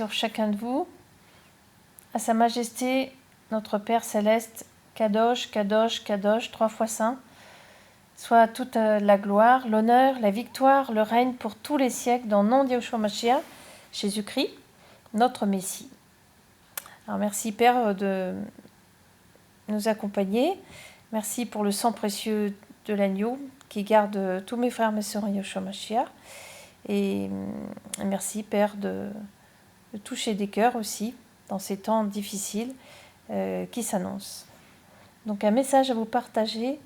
Sur chacun de vous, à Sa Majesté, notre Père Céleste, Kadosh, Kadosh, Kadosh, 3 fois saint, soit toute la gloire, l'honneur, la victoire, le règne pour tous les siècles dans le nom de Yeshua Mashiach, Jésus-Christ, notre Messie. Alors merci Père de nous accompagner, merci pour le sang précieux de l'agneau qui garde tous mes frères et mes sœurs en Yeshua Mashiach, et merci Père de toucher des cœurs aussi dans ces temps difficiles qui s'annoncent. Donc un message à vous partager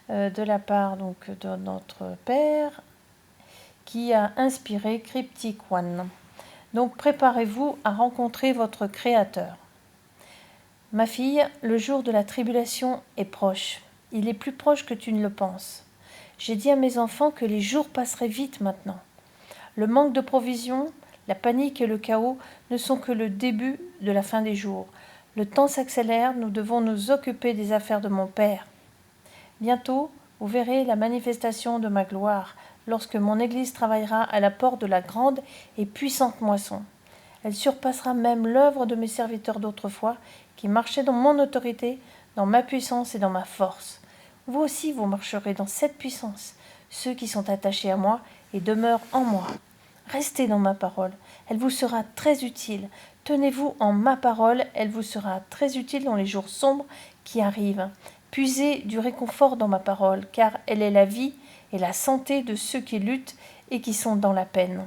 de la part donc, de notre Père qui a inspiré Cryptic One. Donc préparez-vous à rencontrer votre Créateur. Ma fille, le jour de la tribulation est proche. Il est plus proche que tu ne le penses. J'ai dit à mes enfants que les jours passeraient vite maintenant. Le manque de provisions, la panique et le chaos ne sont que le début de la fin des jours. Le temps s'accélère, nous devons nous occuper des affaires de mon Père. Bientôt, vous verrez la manifestation de ma gloire, lorsque mon Église travaillera à la porte de la grande et puissante moisson. Elle surpassera même l'œuvre de mes serviteurs d'autrefois, qui marchaient dans mon autorité, dans ma puissance et dans ma force. Vous aussi, vous marcherez dans cette puissance, ceux qui sont attachés à moi et demeurent en moi. Restez dans ma parole, elle vous sera très utile. Tenez-vous en ma parole, elle vous sera très utile dans les jours sombres qui arrivent. Puisez du réconfort dans ma parole, car elle est la vie et la santé de ceux qui luttent et qui sont dans la peine.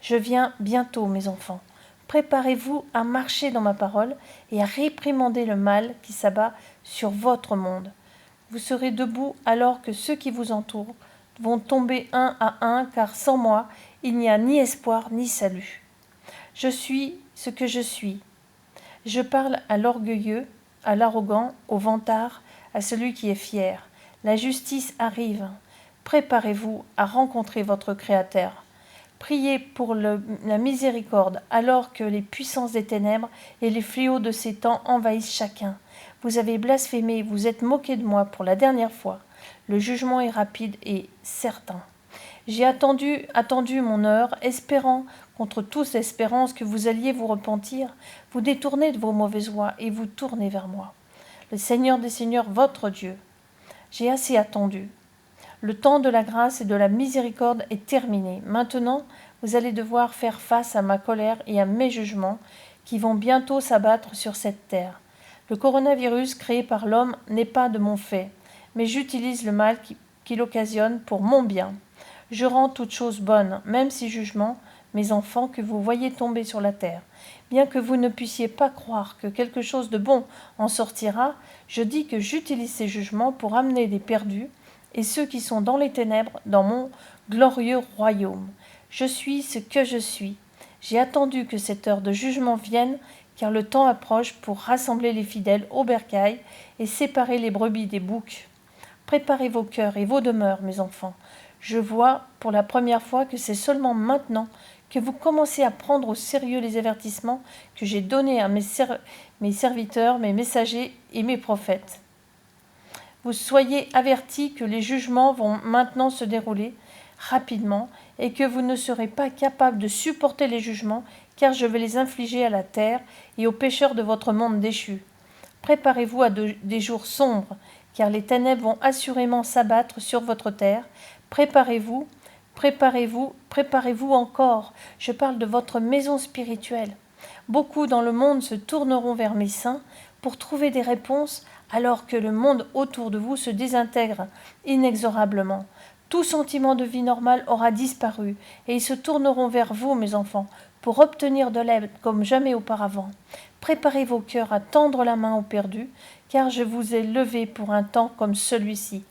Je viens bientôt, mes enfants. Préparez-vous à marcher dans ma parole et à réprimander le mal qui s'abat sur votre monde. Vous serez debout alors que ceux qui vous entourent vont tomber un à un, car sans moi, il n'y a ni espoir ni salut. Je suis ce que je suis. Je parle à l'orgueilleux, à l'arrogant, au vantard, à celui qui est fier. La justice arrive. Préparez-vous à rencontrer votre Créateur. Priez pour la miséricorde alors que les puissances des ténèbres et les fléaux de ces temps envahissent chacun. Vous avez blasphémé, vous êtes moqué de moi pour la dernière fois. Le jugement est rapide et certain. J'ai attendu mon heure, espérant, contre toute espérance, que vous alliez vous repentir, vous détourner de vos mauvaises voies et vous tourner vers moi. Le Seigneur des Seigneurs, votre Dieu. J'ai assez attendu. Le temps de la grâce et de la miséricorde est terminé. Maintenant, vous allez devoir faire face à ma colère et à mes jugements qui vont bientôt s'abattre sur cette terre. Le coronavirus créé par l'homme n'est pas de mon fait, mais j'utilise le mal qu'il occasionne pour mon bien. Je rends toute chose bonne, même si jugement, mes enfants, que vous voyez tomber sur la terre. Bien que vous ne puissiez pas croire que quelque chose de bon en sortira, je dis que j'utilise ces jugements pour amener des perdus et ceux qui sont dans les ténèbres dans mon glorieux royaume. Je suis ce que je suis. J'ai attendu que cette heure de jugement vienne, car le temps approche pour rassembler les fidèles au bercail et séparer les brebis des boucs. Préparez vos cœurs et vos demeures, mes enfants. Je vois pour la première fois que c'est seulement maintenant que vous commencez à prendre au sérieux les avertissements que j'ai donnés à mes serviteurs, mes messagers et mes prophètes. Vous soyez avertis que les jugements vont maintenant se dérouler rapidement et que vous ne serez pas capables de supporter les jugements, car je vais les infliger à la terre et aux pécheurs de votre monde déchu. Préparez-vous à des jours sombres, car les ténèbres vont assurément s'abattre sur votre terre. Préparez-vous, préparez-vous, préparez-vous encore. Je parle de votre maison spirituelle. Beaucoup dans le monde se tourneront vers mes saints pour trouver des réponses, alors que le monde autour de vous se désintègre inexorablement. Tout sentiment de vie normale aura disparu, et ils se tourneront vers vous, mes enfants, pour obtenir de l'aide comme jamais auparavant. Préparez vos cœurs à tendre la main aux perdus, car je vous ai levés pour un temps comme celui-ci.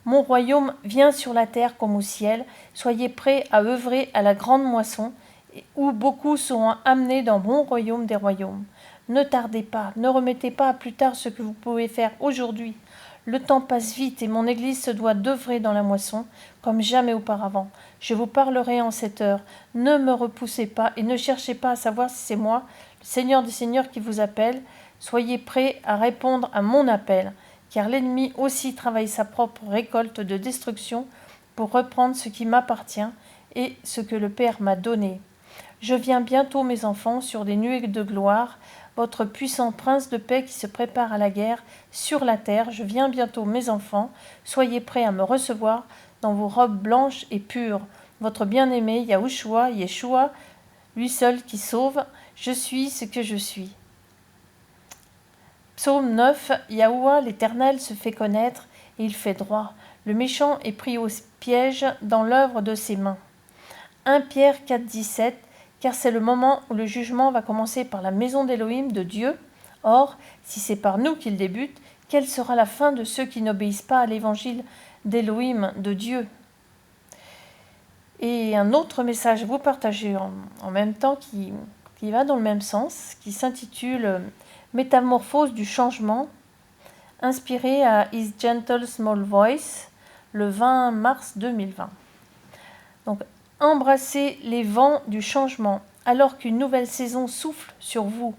Mon royaume vient sur la terre comme au ciel. Soyez prêts à œuvrer à la grande moisson, où beaucoup seront amenés dans mon royaume des royaumes. Ne tardez pas, ne remettez pas à plus tard ce que vous pouvez faire aujourd'hui. Le temps passe vite et mon Église se doit d'œuvrer dans la moisson comme jamais auparavant. Je vous parlerai en cette heure. Ne me repoussez pas et ne cherchez pas à savoir si c'est moi, le Seigneur des Seigneurs, qui vous appelle. Soyez prêts à répondre à mon appel, car l'ennemi aussi travaille sa propre récolte de destruction pour reprendre ce qui m'appartient et ce que le Père m'a donné. Je viens bientôt, mes enfants, sur des nuées de gloire, votre puissant prince de paix qui se prépare à la guerre sur la terre. Je viens bientôt, mes enfants, soyez prêts à me recevoir dans vos robes blanches et pures. Votre bien-aimé Yahushua, Yeshua, lui seul qui sauve, je suis ce que je suis. Psaume 9, Yahuwah l'Éternel se fait connaître et il fait droit. Le méchant est pris au piège dans l'œuvre de ses mains. 1 Pierre 4, 17, car c'est le moment où le jugement va commencer par la maison d'Élohim de Dieu. Or, si c'est par nous qu'il débute, quelle sera la fin de ceux qui n'obéissent pas à l'évangile d'Élohim de Dieu? Et un autre message à vous partager en même temps qui va dans le même sens, qui s'intitule Métamorphose du changement, inspiré à His Gentle Small Voice, le 20 mars 2020. Donc, embrassez les vents du changement, alors qu'une nouvelle saison souffle sur vous.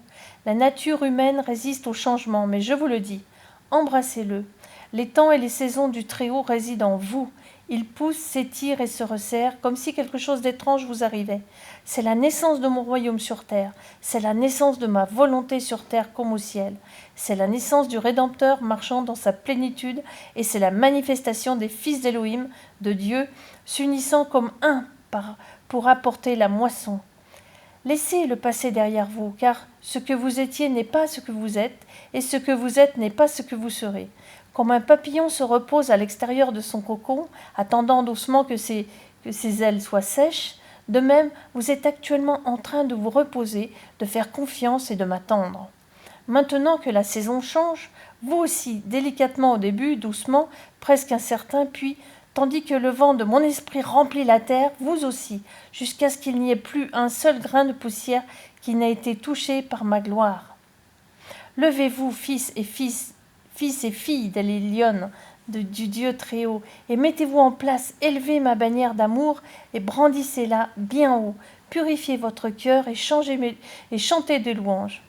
La nature humaine résiste au changement, mais je vous le dis, embrassez-le. Les temps et les saisons du Très-Haut résident en vous. Ils poussent, s'étirent et se resserrent, comme si quelque chose d'étrange vous arrivait. C'est la naissance de mon royaume sur terre. C'est la naissance de ma volonté sur terre comme au ciel. C'est la naissance du Rédempteur marchant dans sa plénitude, et c'est la manifestation des fils d'Élohim, de Dieu, s'unissant comme un pour apporter la moisson. Laissez le passé derrière vous, car ce que vous étiez n'est pas ce que vous êtes, et ce que vous êtes n'est pas ce que vous serez. Comme un papillon se repose à l'extérieur de son cocon, attendant doucement que ses ailes soient sèches, de même, vous êtes actuellement en train de vous reposer, de faire confiance et de m'attendre. Maintenant que la saison change, vous aussi, délicatement au début, doucement, presque incertain, puis, tandis que le vent de mon esprit remplit la terre, vous aussi, jusqu'à ce qu'il n'y ait plus un seul grain de poussière qui n'ait été touché par ma gloire. Levez-vous, fils et filles d'Élion, du Dieu Très-Haut, et mettez-vous en place, élevez ma bannière d'amour et brandissez-la bien haut, purifiez votre cœur et chantez des louanges.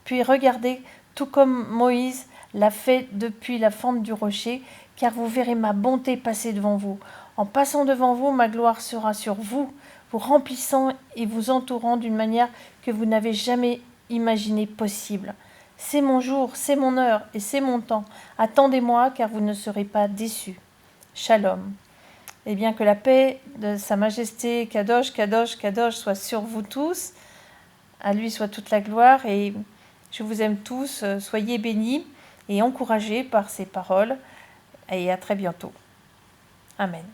Puis regardez, tout comme Moïse l'a fait depuis la fente du rocher, car vous verrez ma bonté passer devant vous. En passant devant vous, ma gloire sera sur vous, vous remplissant et vous entourant d'une manière que vous n'avez jamais imaginée possible. C'est mon jour, c'est mon heure et c'est mon temps. Attendez-moi, car vous ne serez pas déçus. Shalom. Et bien que la paix de Sa Majesté Kadosh, Kadosh, Kadosh soit sur vous tous. À lui soit toute la gloire et je vous aime tous. Soyez bénis et encouragés par ces paroles. Et à très bientôt. Amen.